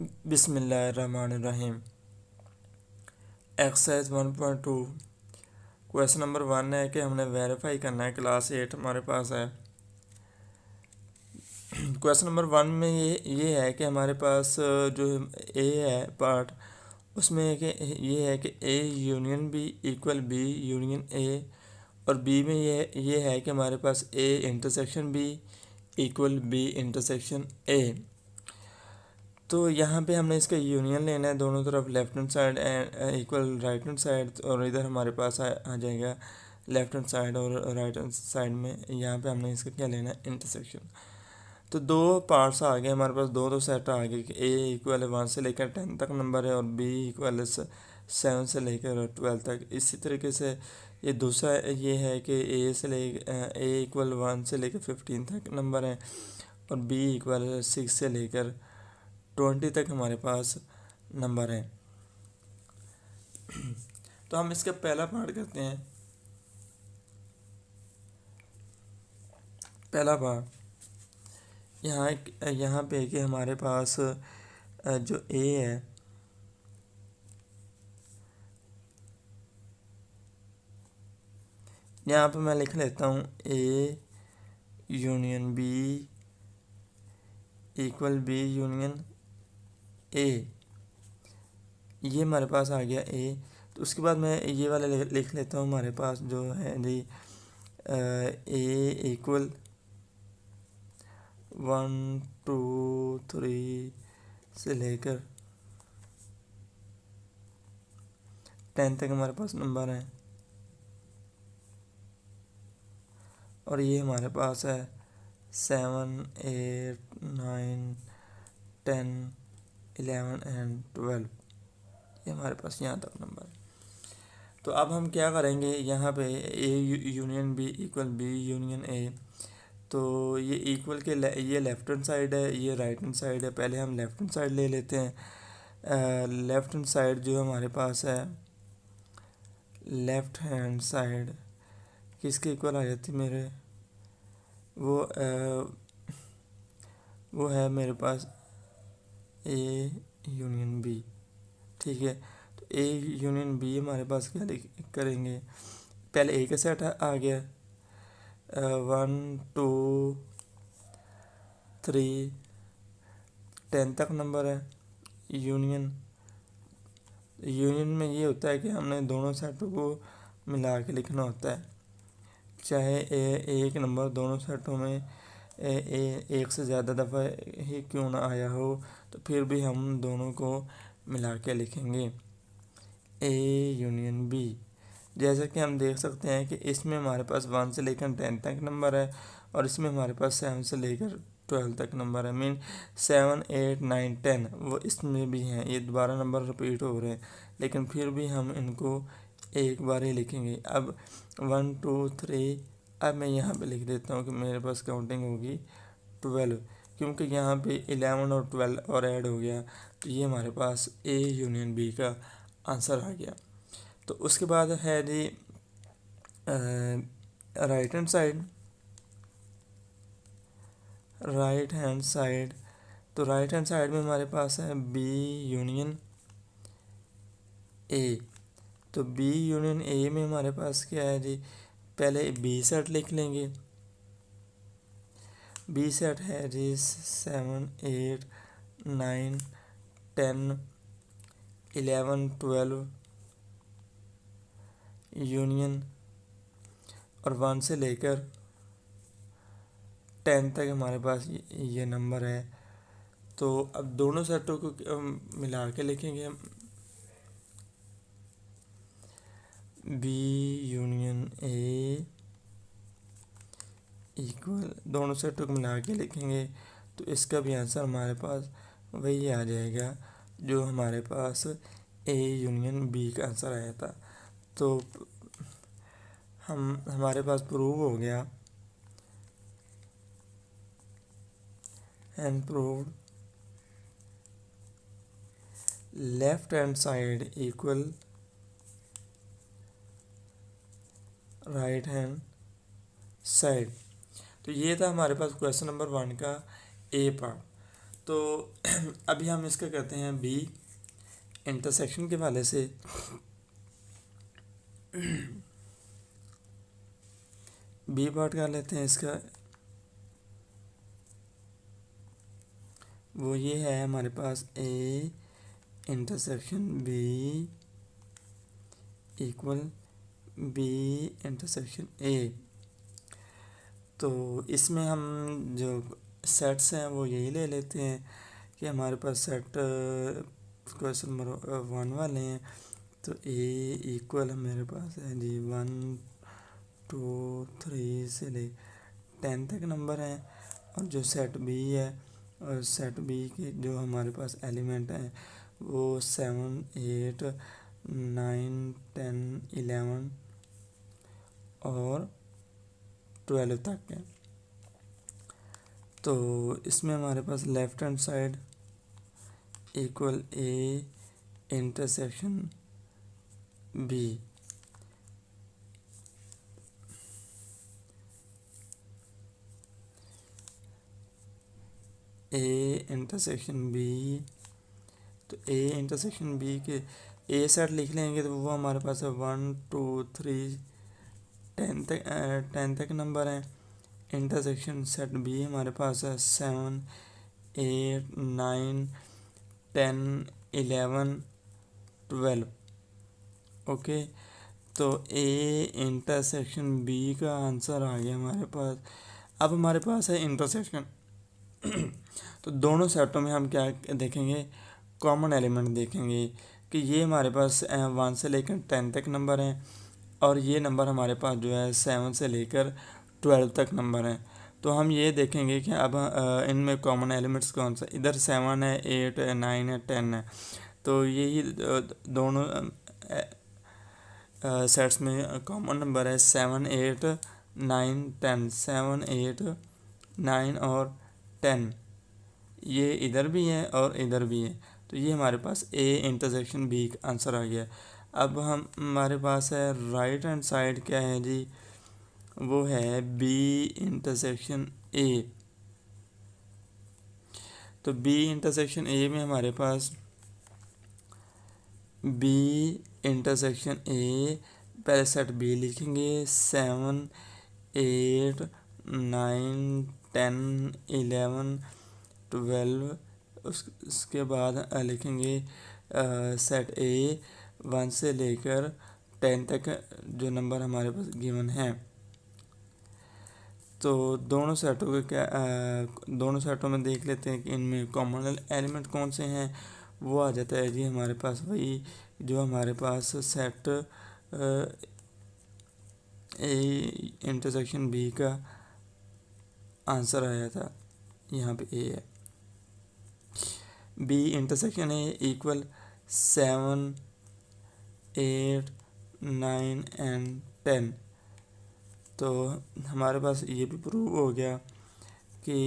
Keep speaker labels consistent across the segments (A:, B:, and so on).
A: बिस्मिल्लाहिर्रहमानिर्रहीम। Exercise 1.2 question number 1 है कि हमने वेरीफाई करना है, क्लास 8 हमारे पास है। क्वेश्चन नंबर 1 में ये है कि हमारे पास जो ए है पार्ट, उसमें है कि ये है कि A union B equal B union A, और बी में ये है कि हमारे पास A intersection B equal B intersection A. तो यहाँ पे हमने इसका यूनियन लेना है, दोनों तरफ left hand side and equal right hand side, और इधर हमारे पास आ जाएगा लेफ्ट हैंड साइड और राइट हैंड साइड में। यहाँ पे हमने इसका क्या लेना है, इंटरसेक्शन। तो दो पार्ट्स आ गए हमारे पास, दो सेट आ गए कि ए इक्वल 1 से लेकर 10 तक नंबर है और बी इक्वल 7 से लेकर 12 तक। इसी तरीके से ये दूसरा ये है कि ए इक्वल 1 से लेकर 15 तक नंबर है और बी इक्वल 6 से लेकर 20 तक हमारे पास नंबर है। तो हम इसका पहला पार्ट करते हैं। पहला पार्ट यहाँ पे कि हमारे पास जो ए है, यहाँ पे मैं लिख लेता हूँ A union B equal B union A. ये हमारे पास आ गया ए। तो उसके बाद मैं ये वाला लिख लेता हूँ, हमारे पास जो है जी ए इक्वल 1 2 3 से लेकर 10 तक हमारे पास नंबर है, और ये हमारे पास है 7 8 9 10 11 एंड 12। ये हमारे पास यहाँ तक नंबर है। तो अब हम क्या करेंगे, यहाँ पे A union B equal B union A. तो ये इक्वल के ये लेफ्ट हैंड साइड है, ये राइट हैंड साइड है। पहले हम लेफ्ट हैंड साइड ले लेते हैं। लेफ्ट हैंड साइड जो हमारे पास है, लेफ्ट हैंड साइड किसके इक्वल आ जाती मेरे, वो है मेरे पास ए यूनियन बी। ठीक है, तो ए यूनियन बी हमारे पास क्या करेंगे, पहले ए का सेट आ गया 1 2 3 10 तक नंबर है। यूनियन में ये होता है कि हमने दोनों सेटों को मिला के लिखना होता है, चाहे एक नंबर दोनों सेटों में एक से ज़्यादा दफ़ा ही क्यों ना आया हो, तो फिर भी हम दोनों को मिला के लिखेंगे ए यूनियन बी। जैसा कि हम देख सकते हैं कि इसमें हमारे पास 1 से लेकर 10 तक नंबर है और इसमें हमारे पास 7 से लेकर 12 तक नंबर है। मीन 7 8 9 10 वो इसमें भी हैं, ये दोबारा नंबर रिपीट हो रहे हैं, लेकिन फिर भी हम इनको एक बार ही लिखेंगे। अब 1 2 3, अब मैं यहाँ पे लिख देता हूँ कि मेरे पास काउंटिंग होगी 12, क्योंकि यहाँ पे 11 और 12 और ऐड हो गया, तो ये हमारे पास ए यूनियन बी का आंसर आ गया। तो उसके बाद है जी राइट हैंड साइड। तो राइट हैंड साइड में हमारे पास है बी यूनियन ए। तो बी यूनियन ए में हमारे पास क्या है जी, पहले बी सेट लिख लेंगे। बी सेट है जी 7 8 9 10 11 12 यूनियन, और 1 से लेकर 10 तक हमारे पास ये नंबर है। तो अब दोनों सेटों को मिला के लिखेंगे हम, बी यूनियन ए इक्वल, दोनों सेटों को मिला के लिखेंगे तो इसका भी आंसर हमारे पास वही आ जाएगा जो हमारे पास ए यूनियन बी का आंसर आया था। तो हमारे पास प्रूव हो गया and proved left hand side equal right hand side. तो ये था हमारे पास क्वेश्चन नंबर 1 का ए पार्ट। तो अभी हम इसका करते हैं बी इंटरसेक्शन के वाले से। बी पार्ट कर लेते हैं इसका। वो ये है हमारे पास A intersection B equal B intersection A. तो इसमें हम जो सेट्स हैं वो यही ले लेते हैं कि हमारे पास सेट क्वेश्चन नंबर 1 वाले हैं। तो ए इक्वल मेरे पास है जी 1 2 3 से ले 10 तक नंबर हैं। और जो सेट बी है, और सेट बी के जो हमारे पास एलिमेंट हैं वो 7 8 9 10 11 और 12 तक है। तो इसमें हमारे पास left hand side equal A intersection B. A intersection B, तो ए इंटरसेक्शन बी के ए सेट लिख लेंगे तो वो हमारे पास है 1 2 3 10 तक नंबर है। इंटरसेक्शन सेट बी हमारे पास है 7 8 9 10 11 12। ओके, तो ए इंटरसेक्शन बी का आंसर आ गया हमारे पास। अब हमारे पास है इंटरसेक्शन। तो दोनों सेटों में हम क्या देखेंगे, कॉमन एलिमेंट देखेंगे कि ये हमारे पास 1 से लेकर 10 तक नंबर हैं और ये नंबर हमारे पास जो है 7 से लेकर 12 तक नंबर हैं। तो हम ये देखेंगे कि अब इनमें कॉमन एलिमेंट्स कौन सा, इधर 7 है 8 है 9 है 10 है। तो यही दोनों सेट्स में कॉमन नंबर है 7 8 9 10। 7 8 9 और 10 ये इधर भी है और इधर भी है। तो ये हमारे पास ए इंटरसेक्शन बी का आंसर आ गया। अब हमारे पास है राइट हैंड साइड क्या है जी, वो है बी इंटरसेक्शन ए। तो बी इंटरसेक्शन ए में हमारे पास बी इंटरसेक्शन ए, पहले सेट बी लिखेंगे 7 8 9 10 11 12। उसके बाद लिखेंगे सेट ए 1 से लेकर 10 तक जो नंबर हमारे पास गिवन है। तो दोनों सेटों के क्या दोनों सेटों में देख लेते हैं कि इनमें कॉमन एलिमेंट कौन से हैं। वो आ जाता है जी हमारे पास वही जो हमारे पास सेट ए इंटरसेक्शन बी का आंसर आया था, यहाँ पे ए है। B intersection A equal 7 8 9 and 10। तो हमारे पास ये भी प्रूव हो गया कि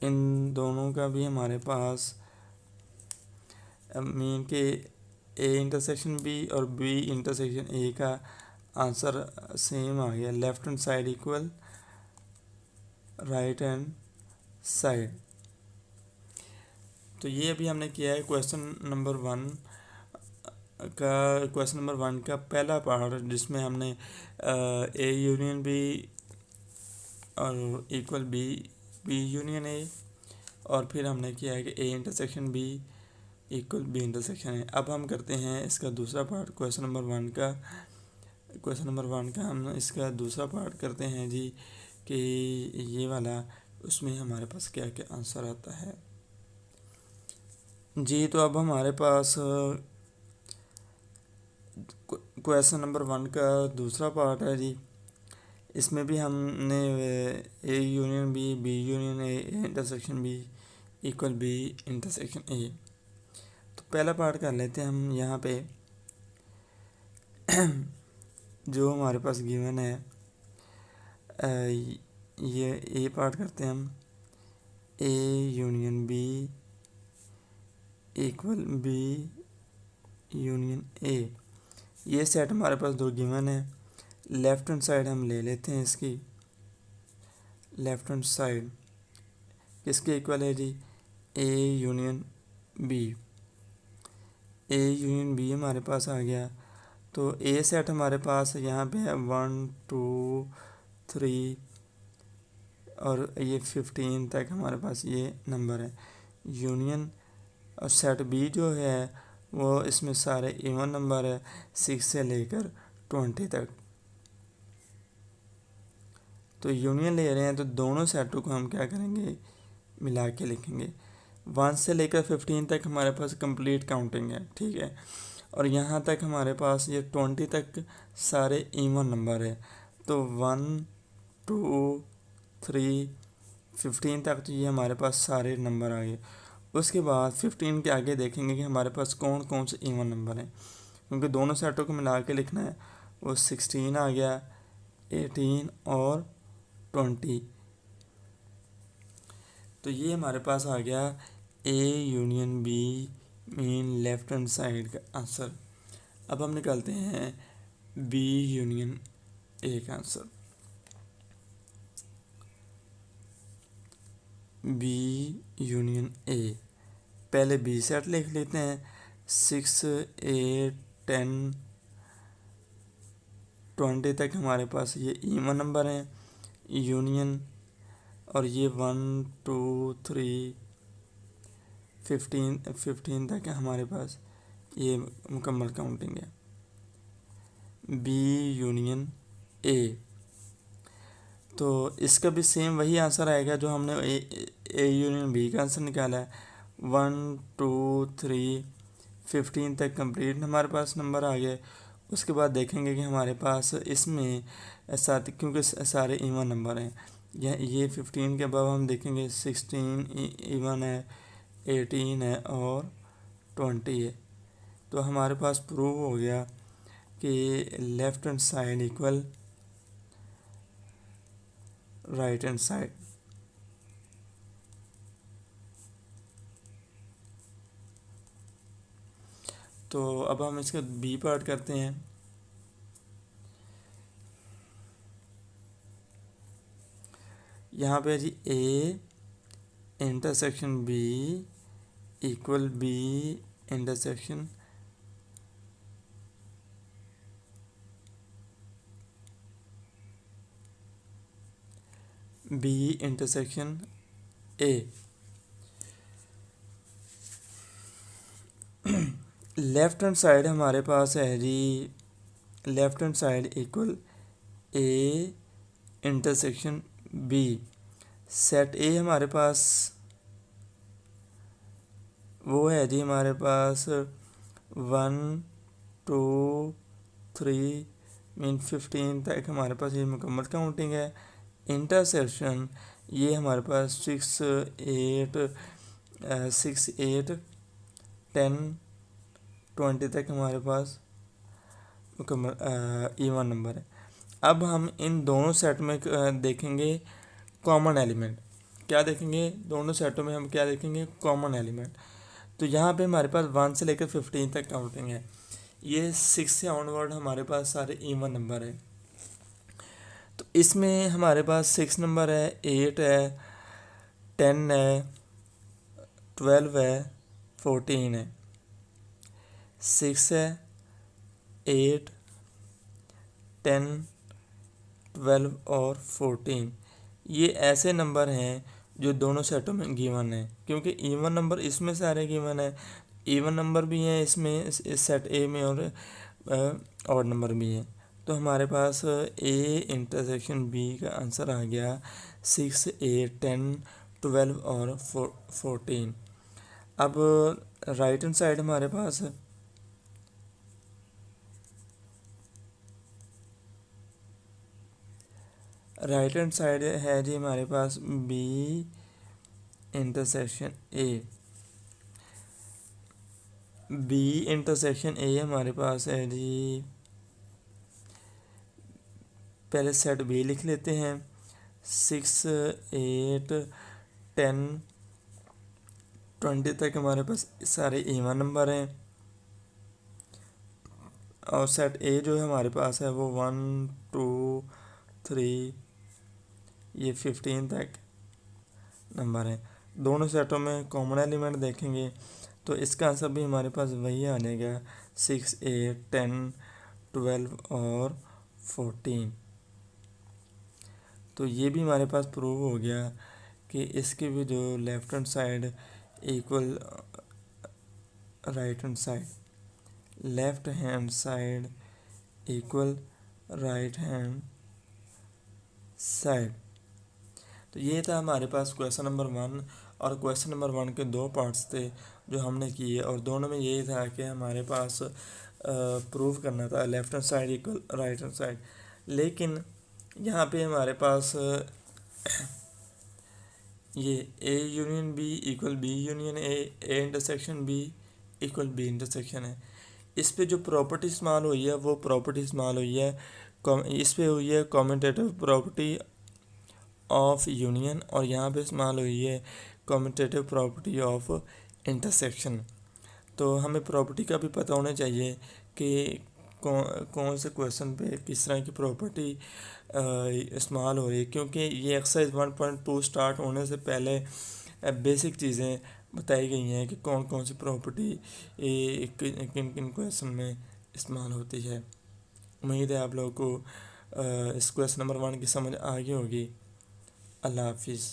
A: इन दोनों का भी हमारे पास मीन के ए इंटरसेक्शन बी और बी इंटरसेक्शन ए का आंसर सेम आ गया। Left hand side equal right hand side. तो ये अभी हमने किया है क्वेश्चन नंबर 1 का पहला पार्ट, जिसमें हमने ए यूनियन बी और इक्वल बी यूनियन ए, और फिर हमने किया है कि A intersection B equal B intersection A. अब हम करते हैं इसका दूसरा पार्ट क्वेश्चन नंबर वन का हम इसका दूसरा पार्ट करते हैं जी कि ये वाला, उसमें हमारे पास क्या क्या आंसर आता है जी। तो अब हमारे पास क्वेश्चन नंबर 1 का दूसरा पार्ट है जी। इसमें भी हमने A union B union A intersection B equal B intersection A. तो पहला पार्ट कर लेते हैं हम। यहाँ पे जो हमारे पास गिवन है ये ए पार्ट करते हैं हम। A union B equal B union A. ये सेट हमारे पास दो गिवन है। लेफ्ट हैंड साइड हम ले लेते हैं इसकी। लेफ्ट हैंड साइड किसके इक्वल है जी, A union B. A union B हमारे पास आ गया। तो ए सेट हमारे पास यहाँ पे है 1 2 3 और ये 15 तक हमारे पास ये नंबर है यूनियन। और सेट बी जो है वो इसमें सारे इवन नंबर है 6 से लेकर 20 तक। तो यूनियन ले रहे हैं तो दोनों सेटों को हम क्या करेंगे, मिला के लिखेंगे। 1 से लेकर 15 तक हमारे पास कंप्लीट काउंटिंग है, ठीक है। और यहाँ तक हमारे पास ये 20 तक सारे इवन नंबर है। तो 1 2 3 15 तक तो ये हमारे पास सारे नंबर आ गए। उसके बाद 15 के आगे देखेंगे कि हमारे पास कौन कौन से इवन नंबर हैं, क्योंकि दोनों सेटों को मिला के लिखना है। वो 16 आ गया, 18 और 20। तो ये हमारे पास आ गया A union B mean left hand side का आंसर। अब हम निकालते हैं बी यूनियन ए का आंसर। बी यूनियन ए, पहले बी सेट लिख लेते हैं। 6 8 10 20 तक हमारे पास ये इवन नंबर हैं यूनियन। और ये 1 2 3 15 तक हमारे पास ये मुकम्मल काउंटिंग है बी यूनियन ए। तो इसका भी सेम वही आंसर आएगा जो हमने ए यूनियन बी का आंसर निकाला है। 1 2 3 15 तक कंप्लीट हमारे पास नंबर आ गए। उसके बाद देखेंगे कि हमारे पास इसमें साथ, क्योंकि सारे इवन नंबर हैं, ये 15 के बाद हम देखेंगे 16 इवन है, 18 है और 20 है। तो हमारे पास प्रूव हो गया कि left hand side equal right hand side. तो अब हम इसका बी पार्ट करते हैं। यहाँ पे जी A intersection B equal B intersection B intersection A. Left hand side हमारे पास है जी, left hand side equal A intersection B. Set A हमारे पास वो है जी, हमारे पास 1 2 3 मीन 15 तक हमारे पास ये मुकम्मल काउंटिंग है। इंटरसेक्शन ये हमारे पास 6 8 10 20 तक हमारे पास मुकम्मल इवन नंबर है। अब हम इन दोनों सेट में देखेंगे कॉमन एलिमेंट। क्या देखेंगे, दोनों सेटों में हम क्या देखेंगे, कॉमन एलिमेंट। तो यहाँ पे हमारे पास 1 से लेकर 15 तक काउंटिंग है। ये 6 से ऑनवर्ड हमारे पास सारे इवन नंबर है। तो इसमें हमारे पास 6 नंबर है, 8 है, 10 है, 12 है, 14 है। 6 है, 8 10 12 और 14 ये ऐसे नंबर हैं जो दोनों सेटों में गिवन है, क्योंकि इवन नंबर इसमें सारे गिवन है। इवन नंबर भी हैं इसमें, इस सेट ए में, और ऑड नंबर भी हैं। तो हमारे पास ए इंटरसेक्शन बी का आंसर आ गया 6 8 10 12 और 14। अब राइट हैंड साइड हमारे पास राइट हैंड साइड है जी हमारे पास B intersection A. B intersection A हमारे पास है जी, पहले सेट बी लिख लेते हैं। 6 8 10 20 तक हमारे पास सारे इवन नंबर हैं। और सेट ए जो है हमारे पास है वो 1 2 3 ये 15 तक नंबर है। दोनों सेटों में कॉमन एलिमेंट देखेंगे तो इसका आंसर भी हमारे पास वही आ जाएगा 6, 8, 10, 12 और 14। तो ये भी हमारे पास प्रूव हो गया कि इसकी भी जो left hand side equal right hand side, left hand side equal right hand side. तो ये था हमारे पास क्वेश्चन नंबर 1। और क्वेश्चन नंबर 1 के 2 पार्ट्स थे जो हमने किए, और दोनों में यही था कि हमारे पास प्रूव करना था left hand side equal right hand side. लेकिन यहाँ पे हमारे पास ये A union B equal B union A intersection B equal B intersection है। इस पे जो प्रॉपर्टी इस्तेमाल हुई है वो प्रॉपर्टी इस्तेमाल हुई है, इस पे हुई है कॉम्यूटेटिव प्रॉपर्टी ऑफ यूनियन, और यहाँ पे इस्तेमाल हुई है कॉम्यूटेटिव प्रॉपर्टी ऑफ इंटरसेक्शन। तो हमें प्रॉपर्टी का भी पता होना चाहिए कि कौन से क्वेश्चन पे किस तरह की प्रॉपर्टी इस्तेमाल हो रही है, क्योंकि ये एक्सरसाइज 1.2 स्टार्ट होने से पहले बेसिक चीज़ें बताई गई हैं कि कौन कौन सी प्रॉपर्टी किन किन क्वेश्चन में इस्तेमाल होती है। उम्मीद है आप लोगों को इस क्वेश्चन नंबर 1 की समझ आ गई होगी। अल्लाह हाफिज़।